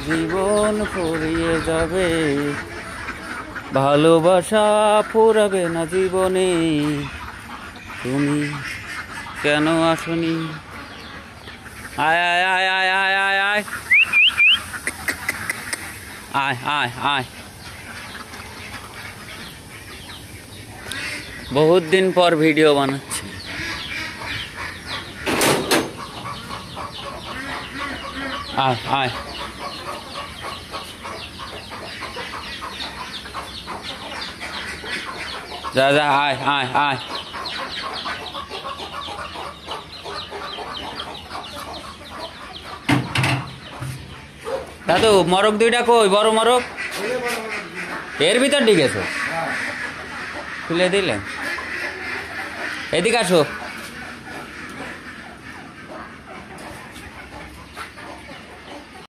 জীবন ফুরিয়ে যাবে, ভালোবাসা ফুরাবে না জীবনে, তুমি কেন আসনি? আয় আয় আয় আয় আয় আয় আয় আয় আয় আয়। बहुत दिन पर वीडियो বানাচ্ছি। আয় আয় যা যা আয় আয় আয়। দাদু মরক দুইটা কই? বড় মরক এর ভিতর ঢুকেছো, খুলে দিলে। এদিকে আসো।